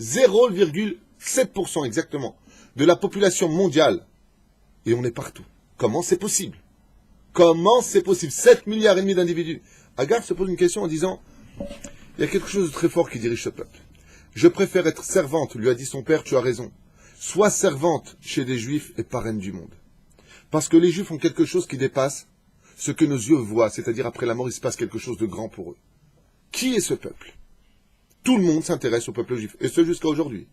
0,7% exactement, de la population mondiale. Et on est partout. Comment c'est possible? Comment c'est possible? 7 milliards et demi d'individus. Agar se pose une question en disant, il y a quelque chose de très fort qui dirige ce peuple. Je préfère être servante, lui a dit son père, tu as raison. Sois servante chez des juifs et parraine du monde. Parce que les juifs ont quelque chose qui dépasse ce que nos yeux voient, c'est-à-dire après la mort, il se passe quelque chose de grand pour eux. Qui est ce peuple? Tout le monde s'intéresse au peuple juif, et ce jusqu'à aujourd'hui.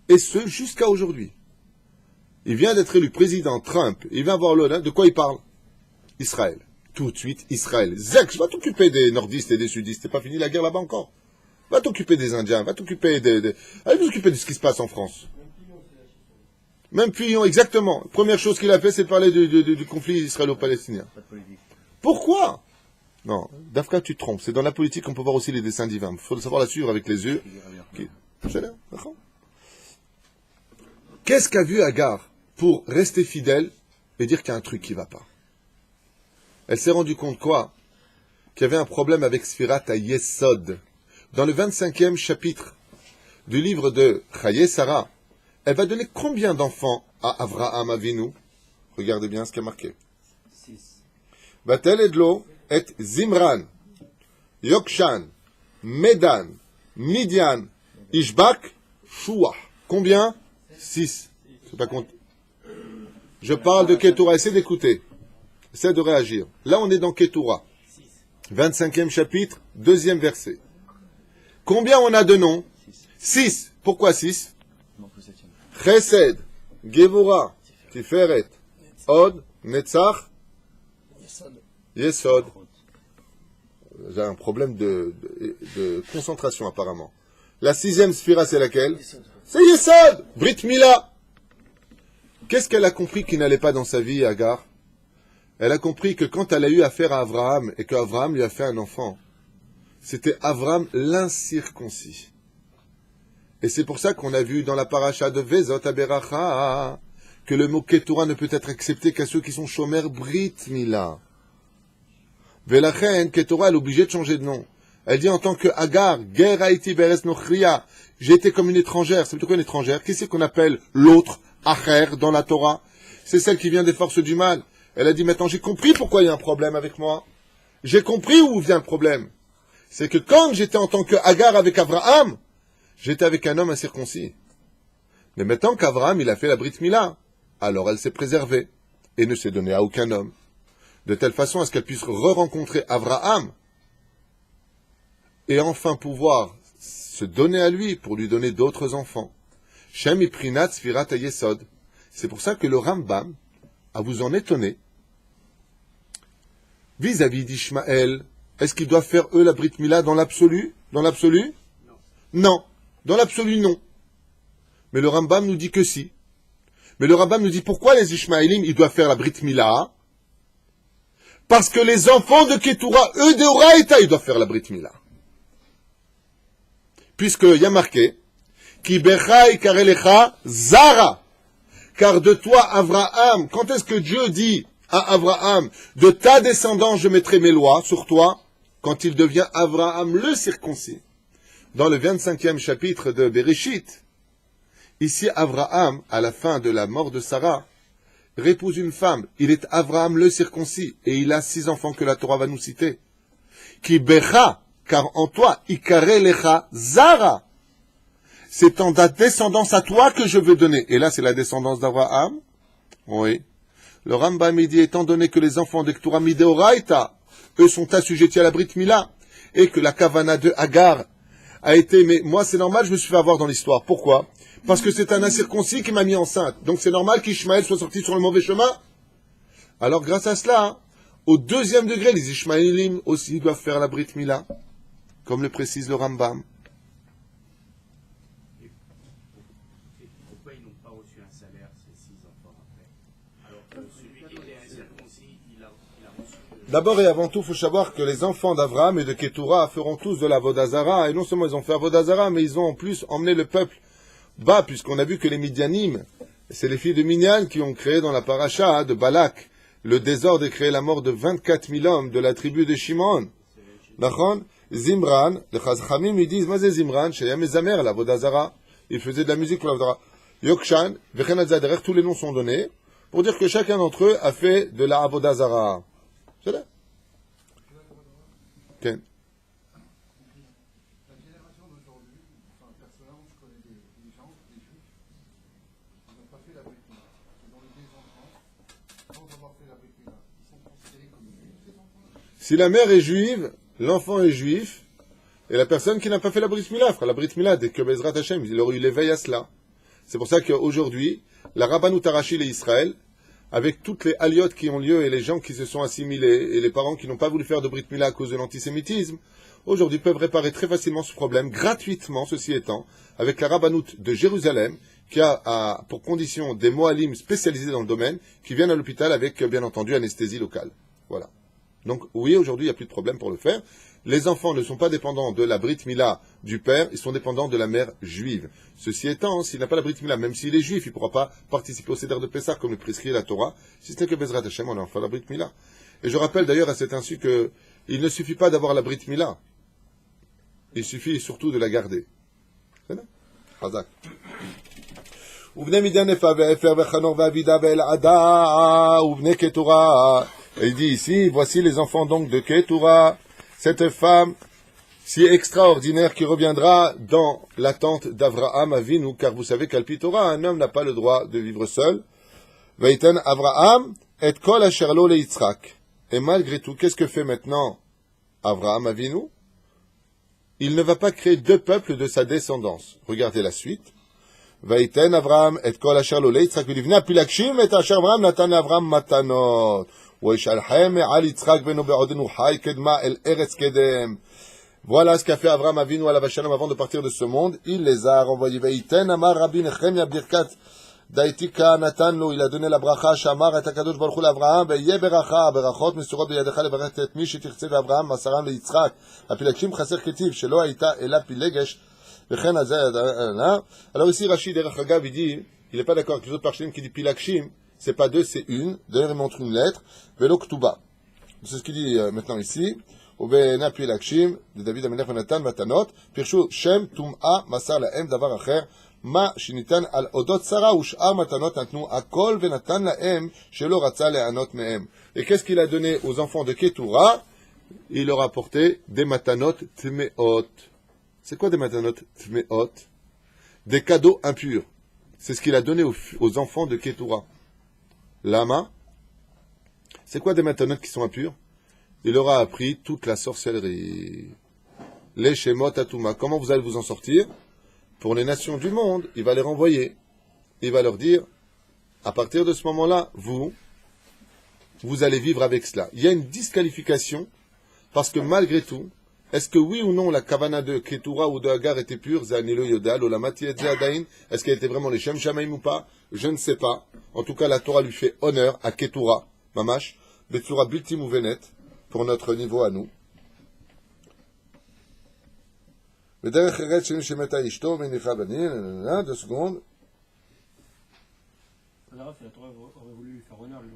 Et ce jusqu'à aujourd'hui. Il vient d'être élu président Trump, il vient voir l'honneur, de quoi il parle? Israël. Tout de suite, Israël. Zek, va t'occuper des nordistes et des sudistes, c'est pas fini la guerre là-bas encore. Va t'occuper des Indiens, va t'occuper allez vous occuper de ce qui se passe en France. Même Fillon, exactement. Première chose qu'il a fait, c'est de parler du conflit israélo-palestinien. Pourquoi? Non, Dafka, tu te trompes. C'est dans la politique qu'on peut voir aussi les desseins divins. Il faut savoir la suivre avec les yeux. Qu'est-ce qu'a vu Agar pour rester fidèle et dire qu'il y a un truc qui ne va pas? Elle s'est rendue compte quoi? Qu'il y avait un problème avec Sfirat à Yesod. Dans le 25e chapitre du livre de Chaye Sarah, elle va donner combien d'enfants à Avraham Avinu? Regardez bien ce qui est marqué. 6. Batel Edlo et Zimran, Yokshan, Medan, Midian, Ishbak, Shua. Combien? 6. C'est pas compte. Je parle de Ketura. Essayez d'écouter. Essayez de réagir. Là, on est dans Ketura. 25e chapitre, 2e verset. Combien on a de noms? 6. Pourquoi 6? Chesed, Gevura, Tiferet, Od, Netzach, Yesod. J'ai un problème de concentration apparemment. La 6e sphira, c'est laquelle? C'est Yesod, Brit Mila. Qu'est-ce qu'elle a compris qui n'allait pas dans sa vie, Agar? Elle a compris que quand elle a eu affaire à Abraham et qu'Abraham lui a fait un enfant, c'était Abraham l'incirconcis. Et c'est pour ça qu'on a vu dans la paracha de Vezot Aberacha que le mot Ketura ne peut être accepté qu'à ceux qui sont chômeurs Brit Mila. Velachen, Ketura, elle est obligée de changer de nom. Elle dit en tant que Agar, Ger Haïti Beres Nochria, j'ai été comme une étrangère. C'est plutôt quoi une étrangère? Qu'est-ce qu'on appelle l'autre, Acher, dans la Torah? C'est celle qui vient des forces du mal. Elle a dit maintenant j'ai compris pourquoi il y a un problème avec moi. J'ai compris où vient le problème. C'est que quand j'étais en tant que Agar avec Abraham, j'étais avec un homme incirconcis. Mais maintenant qu'Abraham, il a fait la Brit Mila, alors elle s'est préservée et ne s'est donnée à aucun homme. De telle façon à ce qu'elle puisse re-rencontrer Abraham et enfin pouvoir se donner à lui pour lui donner d'autres enfants. Shem Iprinat Sfirat Yesod. C'est pour ça que le Rambam, à vous en étonner, vis-à-vis d'Ishmaël, est-ce qu'ils doivent faire eux la Brit Mila dans l'absolu? Dans l'absolu? Non. Dans l'absolu, non. Mais le Rambam nous dit que si. Mais le Rambam nous dit pourquoi les Ishmaélim, ils doivent faire la Brit Mila? Parce que les enfants de Ketura, eux de Oraïta, ils doivent faire la Brit Mila. puisqu'il y a marqué Ki becha ikarelecha zara. Car de toi, Avraham, quand est-ce que Dieu dit à Avraham, de ta descendance je mettrai mes lois sur toi, quand il devient Avraham le circoncis. Dans le 25e chapitre de Bereshit, ici Avraham, à la fin de la mort de Sarah, répouse une femme. Il est Avraham le circoncis, et il a 6 enfants que la Torah va nous citer. Ki becha, car en toi, ikare lecha zara. C'est en ta descendance à toi que je veux donner. Et là, c'est la descendance d'Avraham. Oui. Le Rambam dit, étant donné que les enfants de Ketura Mideoraita, eux sont assujettis à la Brit Mila, et que la Kavana de Hagar a été, mais moi c'est normal, je me suis fait avoir dans l'histoire. Pourquoi? Parce que c'est un incirconcis qui m'a mis enceinte. Donc c'est normal qu'Ishmaël soit sorti sur le mauvais chemin. Alors grâce à cela, au 2e degré, les Ishmaélim aussi doivent faire la Brit Mila, comme le précise le Rambam. Pourquoi ils n'ont pas reçu un salaire, ces 6 enfants après? Alors que celui qui était incirconcis, il a reçu... D'abord et avant tout, il faut savoir que les enfants d'Avraham et de Ketura feront tous de la Vodazara. Et non seulement ils ont fait Vodazara, mais ils ont en plus emmené le peuple bas, puisqu'on a vu que les Midianim, c'est les filles de Minyan qui ont créé dans la paracha de Balak le désordre et créé la mort de 24 000 hommes de la tribu de Shimon. Nachon, Zimran, les Chazchamim, ils disent, Mazé Zimran, Sheyam Ezamer, la Vodazara. Il faisait de la musique pour la Vodazara. Yokshan, Vechenadzah, derrière tous les noms sont donnés, pour dire que chacun d'entre eux a fait de la Vodazara. C'est là. Ken. La génération d'aujourd'hui, enfin personnellement je connais des gens, des juifs, qui n'ont pas fait la Brit Mila. Ils ont eu des enfants sans avoir fait la Brit Mila. Ils sont considérés comme juifs, ces enfants-là. Si la mère est juive, l'enfant est juif, et la personne qui n'a pas fait la Brit Mila fera la Brit Mila dès que Bezrat Hashem, il aurait eu l'éveil à cela. C'est pour ça qu'aujourd'hui, la Rabbanut Arachil et Israël, avec toutes les aliotes qui ont lieu et les gens qui se sont assimilés et les parents qui n'ont pas voulu faire de Brit Mila à cause de l'antisémitisme, aujourd'hui peuvent réparer très facilement ce problème, gratuitement, ceci étant, avec la Rabbanout de Jérusalem, qui a pour condition des Moalim spécialisés dans le domaine, qui viennent à l'hôpital avec, bien entendu, anesthésie locale. Voilà. Donc, oui, aujourd'hui, il n'y a plus de problème pour le faire. Les enfants ne sont pas dépendants de la Brit Mila du père, ils sont dépendants de la mère juive. Ceci étant, s'il n'a pas la Brit Mila, même s'il est juif, il ne pourra pas participer au Seder de Pessah comme le prescrit la Torah, si ce n'est que Bezrat Hashem, on a enfin la Brit Mila. Et je rappelle d'ailleurs à cet insu que il ne suffit pas d'avoir la Brit Mila, il suffit surtout de la garder. C'est là? Hazak. Et il dit ici, voici les enfants donc de Ketura, cette femme si extraordinaire qui reviendra dans la tente d'Avraham Avinu, car vous savez qu'Al Pi Torah, un homme n'a pas le droit de vivre seul. Vaïten Avraham et kol asher lo le Yitzhak. Et malgré tout, qu'est-ce que fait maintenant Avraham Avinu? Il ne va pas créer 2 peuples de sa descendance. Regardez la suite. Vaïten Avraham et kol asher lo le Yitzhak v'livna pilakshim et asher Avraham natan Avraham matanot. Voilà ce qu'a fait Avraham Avinu à la Vachalom avant de partir de ce monde. Il les a renvoyés. Veiten amar Rabbi Nechemia birkat daitika natanlo. Il a donné la bracha shamar et akadosh baruch hu l'Avraham veye beracha berachot mesurot beyadecha levaret et mi shetirtze v'Avraham masaram leYitzchak. Apilakshim chaser ketiv shelo haita ela pilegesh vechen hazeh. Alors ici Rashi derech Hagav il dit, il n'est pas d'accord avec les autres parchelim qui dit pilakshim. C'est pas 2, c'est 1. D'ailleurs, il montre une lettre. Velo Ktuba. C'est ce qu'il dit maintenant ici. Uvena Pilakshim, de David Amelech Venatan Matanot. Pirshu Shem Tum'a Masar Laem Davar Acher. Ma Shinitan Al Odot Sarah Ush'ar Matanot Natnu Akol Venatan Laem Shelo Ratza Le'anot Mehem. Et qu'est-ce qu'il a donné aux enfants de Ketura? Il leur a apporté des Matanot Tmeot. C'est quoi des Matanot Tmeot? Des cadeaux impurs. C'est ce qu'il a donné aux enfants de Ketura. Lama, c'est quoi des matanotes qui sont impures? Il leur a appris toute la sorcellerie. Les Shemot Atuma. Comment vous allez vous en sortir? Pour les nations du monde, il va les renvoyer. Il va leur dire, à partir de ce moment-là, vous allez vivre avec cela. Il y a une disqualification, parce que malgré tout, est-ce que oui ou non la kavana de Ketura ou de Hagar était pure? Zanilo Yodal, Olamati Adain. Est-ce qu'elle était vraiment les Shem Shamaim ou pas? Je ne sais pas. En tout cas, la Torah lui fait honneur à Ketura, Mamash, Betsura Biltim ou Venet, pour notre niveau à nous. ודרך ארץ שמתה אשתו והניחה בנים, 2 secondes. La Torah aurait voulu lui faire honneur, lui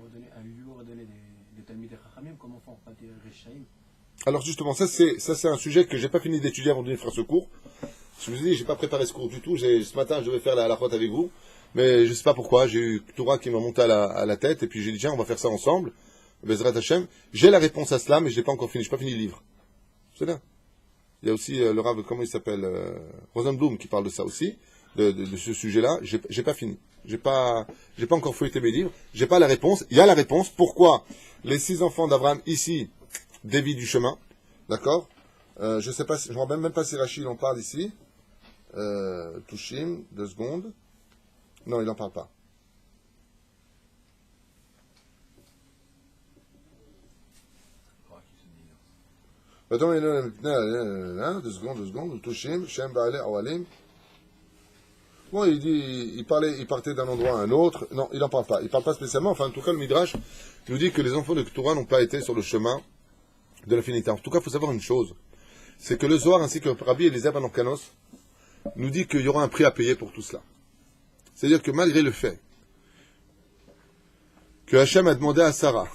aurait donné des Talmidei Chachamim, comme enfant, pas des Réchaïm. Alors justement, ça c'est un sujet que j'ai pas fini d'étudier avant de venir faire ce cours. Je me suis dit, j'ai pas préparé ce cours du tout. Ce matin, je devais faire la halachot avec vous, mais je sais pas pourquoi. J'ai eu Torah qui m'a monté à la tête, et puis j'ai dit tiens, on va faire ça ensemble. Bezrat Hashem. J'ai la réponse à cela, mais je l'ai pas encore fini. J'ai pas fini le livre. C'est bien. Il y a aussi le Rav, comment il s'appelle, Rosenblum, qui parle de ça aussi, de ce sujet-là. J'ai pas fini. J'ai pas encore feuilleté mes livres. J'ai pas la réponse. Il y a la réponse. Pourquoi les 6 enfants d'Abraham ici dévient du chemin, d'accord. Je sais pas, je ne me rappelle même pas si Rachid en parle ici. Touchim, 2 secondes. Non, il n'en parle pas. Attends, 2 secondes. Touchim, Shem Baale Awalim. Bon, il partait d'un endroit à un autre. Non, il n'en parle pas. Il parle pas spécialement. Enfin, en tout cas, le Midrash nous dit que les enfants de Torah n'ont pas été sur le chemin de la finité. En tout cas, il faut savoir une chose. C'est que le Zohar ainsi que Rabbi Eliezer ben Orkanos nous dit qu'il y aura un prix à payer pour tout cela. C'est-à-dire que malgré le fait que Hachem a demandé à Sarah,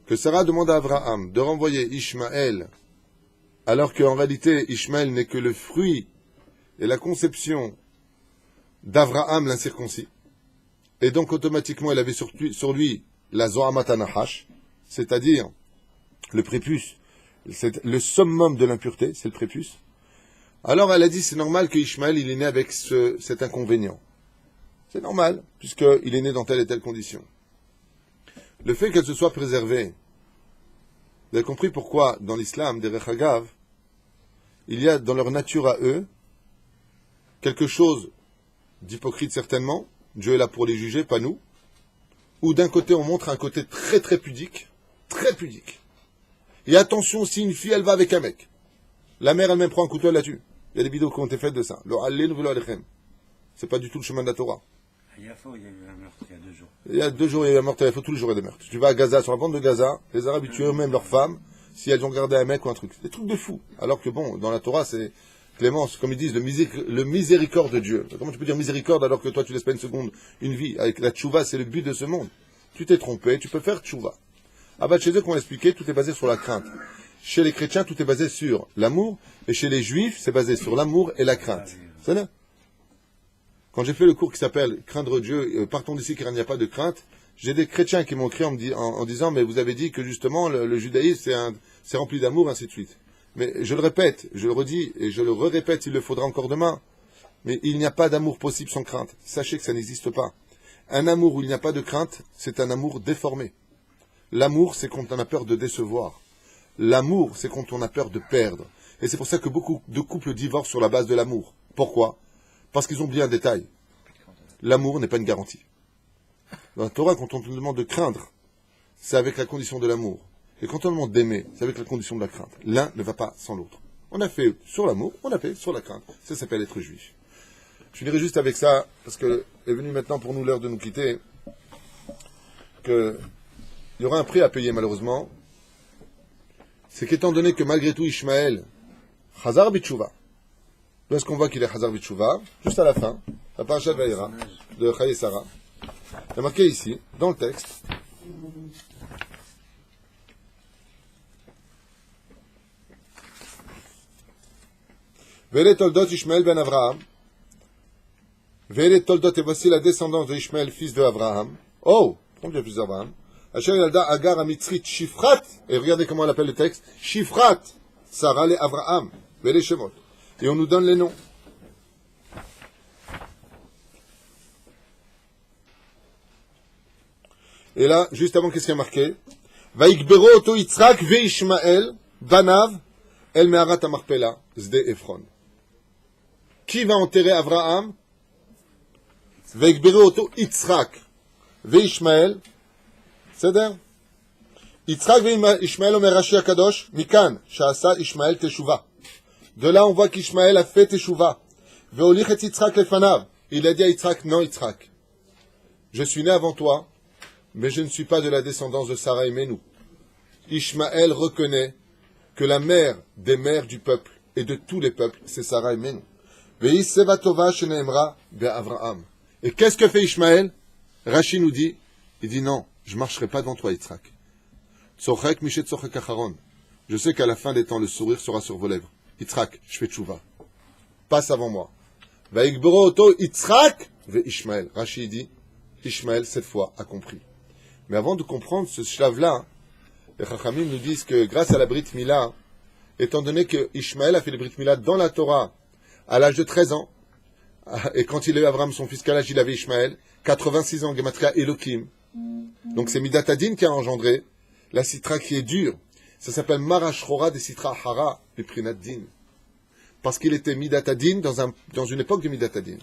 que Sarah demande à Abraham de renvoyer Ishmaël, alors qu'en réalité Ishmaël n'est que le fruit et la conception d'Abraham l'incirconcis, et donc automatiquement il avait sur lui la Zohamat Anahash, c'est-à-dire le prépuce, c'est le summum de l'impureté, c'est le prépuce. Alors elle a dit c'est normal que Ishmaël il est né avec cet inconvénient. C'est normal, puisqu'il est né dans telle et telle condition. Le fait qu'elle se soit préservée, vous avez compris pourquoi dans l'islam, des Rechagav, il y a dans leur nature à eux quelque chose d'hypocrite certainement, Dieu est là pour les juger, pas nous, où d'un côté on montre un côté très très pudique, et attention si une fille elle va avec un mec, la mère elle-même prend un couteau, elle la tue. Il y a des vidéos qui ont été faites de ça. C'est pas du tout le chemin de la Torah. À Yafo, il y a eu un meurtre il y a 2 jours. Il y a 2 jours, il y a eu un meurtre à Yafo, tous les jours il y a des meurtres. Tu vas à Gaza, sur la bande de Gaza, les Arabes ils tuent eux-mêmes leurs femmes si elles ont gardé un mec ou un truc. C'est des trucs de fou. Alors que bon, dans la Torah, c'est clémence, comme ils disent, le miséricorde de Dieu. Comment tu peux dire miséricorde alors que toi tu laisses pas une seconde, une vie? Avec la tchouva, c'est le but de ce monde. Tu t'es trompé, tu peux faire tchouva. Ah bah chez eux, qu'on a expliqué, tout est basé sur la crainte. Chez les chrétiens, tout est basé sur l'amour, et chez les juifs, c'est basé sur l'amour et la crainte. C'est là. Quand j'ai fait le cours qui s'appelle Craindre Dieu, partons d'ici car il n'y a pas de crainte, j'ai des chrétiens qui m'ont écrit en disant mais vous avez dit que justement le judaïsme c'est rempli d'amour, ainsi de suite. Mais je le répète, je le redis et je le répète, il le faudra encore demain. Mais il n'y a pas d'amour possible sans crainte. Sachez que ça n'existe pas. Un amour où il n'y a pas de crainte, c'est un amour déformé. L'amour, c'est quand on a peur de décevoir. L'amour, c'est quand on a peur de perdre. Et c'est pour ça que beaucoup de couples divorcent sur la base de l'amour. Pourquoi? Parce qu'ils ont oublié un détail. L'amour n'est pas une garantie. Dans la Torah, quand on te demande de craindre, c'est avec la condition de l'amour. Et quand on demande d'aimer, c'est avec la condition de la crainte. L'un ne va pas sans l'autre. On a fait sur l'amour, on a fait sur la crainte. Ça s'appelle être juif. Je finirai juste avec ça, parce que est venu maintenant pour nous l'heure de nous quitter, qu'il y aura un prix à payer malheureusement. C'est qu'étant donné que malgré tout Ishmaël, Chazar Bitshuva, où est-ce qu'on voit qu'il est Chazar Bitshuva? Juste à la fin, la parashat Vayera de Chaye Sarah. Il y a marqué ici, dans le texte, Vele Toldot Ishmael ben Avraham. Vele Toldot, et voici la descendance de Ishmael, fils de Avraham. Oh, combien fils d'Avraham? Asher Yalda Agar Amitzrit Shifrat. Et regardez comment elle appelle le texte. Shifrat. Sarah le Avraham. Vele Shemot. Et on nous donne les noms. Et là, juste avant, qu'est-ce qu'il y a marqué? Vaikbero oto Yitzhak ve Ishmael banav el meharat hamarpela zde Ephron. Qui va enterrer Avraham? Vaikbero oto Yitzhak ve Ishmael. בסדר? יצחק וישמעאל אומר רש"י הקדוש, מכאן שעשה ישמעאל תשובה. De là on voit qu'Ishmaël a fait תשובה. והוליך את יצחק לפניו. Il a dit à Yitzhak, non Yitzhak, je suis né avant toi, mais je ne suis pas de la descendance de Sarah et Menou. Ishmaël reconnaît que la mère des mères du peuple et de tous les peuples, c'est Sarah et Menou. Ve'iseva tova sheneemra be'Avraham. Et qu'est-ce que fait Ishmaël? Rashi nous dit, il dit non, je ne marcherai pas devant toi, Yitzhak. Tzochek mishet tzochek acharon. Je sais qu'à la fin des temps, le sourire sera sur vos lèvres. Yitzhak, je fais tchouva. Passe avant moi. Vaïkboro oto Yitzhak ve Ishmaël. Rashi dit, Ishmaël, cette fois, a compris. Mais avant de comprendre ce shlav-là, les Chachamim nous disent que grâce à la Brit Mila, étant donné que Ishmaël a fait le Brit Mila dans la Torah, à l'âge de 13 ans, et quand il a eu Abraham, son fils, quel âge il avait Ishmaël? 86 ans, Gematria Elohim. Donc c'est Midat Hadin qui a engendré la citra qui est dure. Ça s'appelle Marashchora des Sitra Hara, du Prinat Din. Parce qu'il était Midat Hadin dans une époque de Midat Hadin.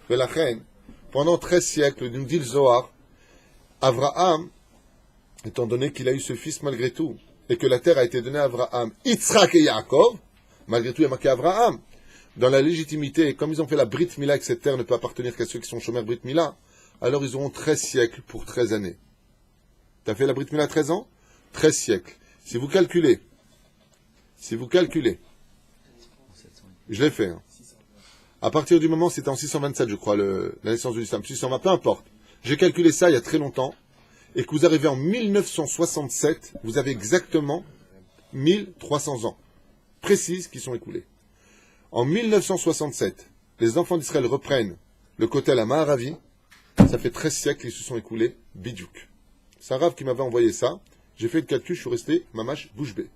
Mais la reine, pendant 13 siècles, nous dit le Zohar, Abraham, étant donné qu'il a eu ce fils malgré tout, et que la terre a été donnée à Abraham, Yitzhak et Yaakov, malgré tout il y a marqué Abraham, dans la légitimité, comme ils ont fait la Brit Mila, que cette terre ne peut appartenir qu'à ceux qui sont chômeurs Brit Mila, alors ils auront 13 siècles pour 13 années. Tu as fait la Brit Mila 13 ans? 13 siècles. Si vous calculez, je l'ai fait, hein. À partir du moment, c'était en 627, je crois, la naissance de l'islam, 620, peu importe. J'ai calculé ça il y a très longtemps, et que vous arrivez en 1967, vous avez exactement 1300 ans précises qui sont écoulés. En 1967, les enfants d'Israël reprennent le Kotel à Maharavi, ça fait 13 siècles qu'ils se sont écoulés, bidjouk. C'est un rave qui m'avait envoyé ça, j'ai fait le calcul, je suis resté mamash bouche bée.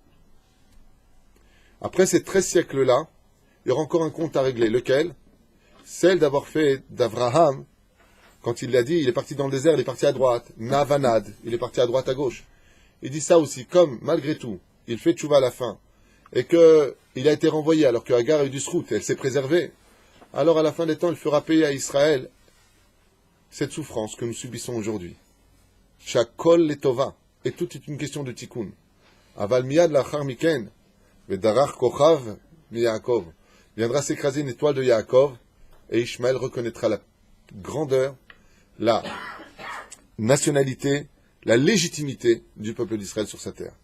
Après ces 13 siècles-là, il y aura encore un compte à régler. Lequel? Celle d'avoir fait d'Avraham, quand il l'a dit, il est parti dans le désert, il est parti à droite, Navanad, il est parti à droite, à gauche. Il dit ça aussi, comme, malgré tout, il fait tchouva à la fin, et qu'il a été renvoyé alors que Hagar a eu du srout, et elle s'est préservée. Alors à la fin des temps, il fera payer à Israël cette souffrance que nous subissons aujourd'hui. Shakol letova, et tout est une question de tikkun. Aval miyad lachar miken, vedarach kochav mi Yaakov. Viendra s'écraser une étoile de Yaakov, et Ishmaël reconnaîtra la grandeur, la nationalité, la légitimité du peuple d'Israël sur sa terre.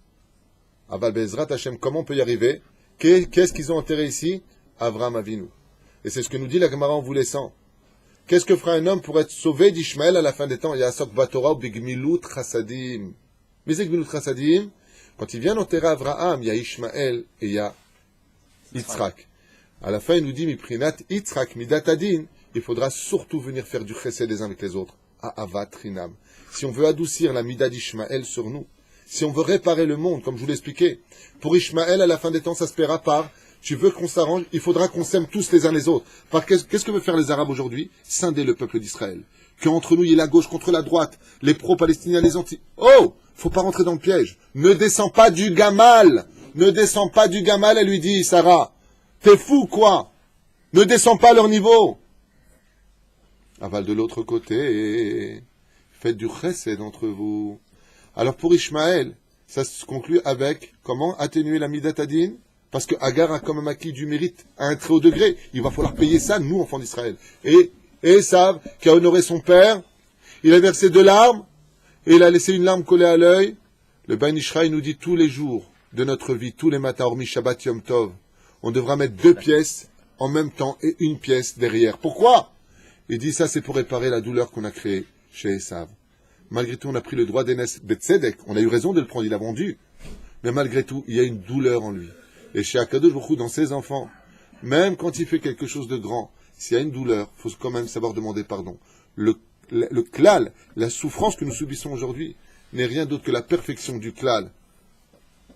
Aval Bezrat Hashem, comment on peut y arriver? Qu'est-ce qu'ils ont enterré ici? Avraham Avinu. Et c'est ce que nous dit la Gemara en vous laissant. Qu'est-ce que fera un homme pour être sauvé d'Ishmaël à la fin des temps? Yasok Batora ou Bigmilut Chassadim. Mais Bigmilut Chassadim, quand il vient enterrer Avraham, il y a Ishmaël et il y a Yitzhak. À la fin, il nous dit, Miprinat Yitzhak, Midat Hadin, il faudra surtout venir faire du chesed les uns avec les autres. À Avat Rinam. Si on veut adoucir la Midah d'Ishmaël sur nous, si on veut réparer le monde, comme je vous l'expliquais, pour Ishmaël, à la fin des temps, ça se paiera par, tu veux qu'on s'arrange, il faudra qu'on s'aime tous les uns les autres. Qu'est-ce que veulent faire les Arabes aujourd'hui? Scinder le peuple d'Israël. Qu'entre nous, il y ait la gauche contre la droite, les pro-palestiniens, les anti... Oh! Faut pas rentrer dans le piège. Ne descends pas du gamal! Ne descends pas du gamal, elle lui dit, Sarah. T'es fou, quoi? Ne descends pas à leur niveau. Aval de l'autre côté, faites du chesed entre vous. Alors pour Ishmaël, ça se conclut avec comment atténuer la Midat Hadin? Parce que Hagar a quand même acquis du mérite à un très haut degré. Il va falloir payer ça, nous, enfants d'Israël. Et Esav, qui a honoré son père, il a versé 2 larmes, et il a laissé une larme collée à l'œil. Le Ben Ishraï nous dit tous les jours de notre vie, tous les matins, hormis Shabbat Yom Tov, on devra mettre 2 pièces en même temps et 1 pièce derrière. Pourquoi? Il dit ça, c'est pour réparer la douleur qu'on a créée chez Esav. Malgré tout, on a pris le droit d'Enes Betzedek. On a eu raison de le prendre, il a vendu. Mais malgré tout, il y a une douleur en lui. Et chez Akadosh Baruch Hu, dans ses enfants, même quand il fait quelque chose de grand, s'il y a une douleur, il faut quand même savoir demander pardon. Le klal, la souffrance que nous subissons aujourd'hui, n'est rien d'autre que la perfection du klal,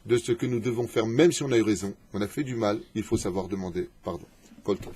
de ce que nous devons faire, même si on a eu raison. On a fait du mal, il faut savoir demander pardon. Kol tov.